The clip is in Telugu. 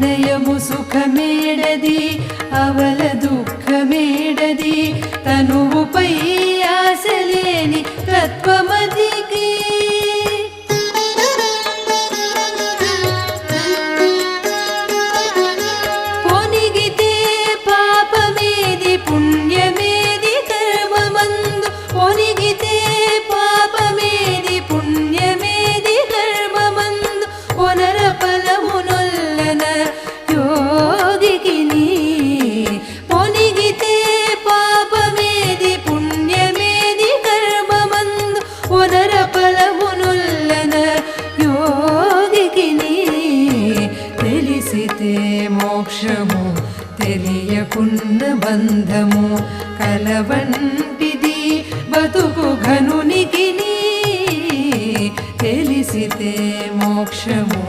అనయము సుఖమేడది అవల దుఃఖమేడది తనువుపై ఆశలేని తత్వమదికి పొనిగితే పాపమేది పుణ్యమేది కర్మమందు పొనిగితే పాపమేది పుణ్యమేది కర్మమందు పునర ఫలమునొల్లన యోగికి పొనిగితే పాపమేది పుణ్యమేది కర్మమందు పునర ఫలమునొల్లన యోగికి తెలిసితే మోక్షము తెలియకున్న బంధము కలవంటిది బతుకు ఘనునికి తెలిసితే మోక్షము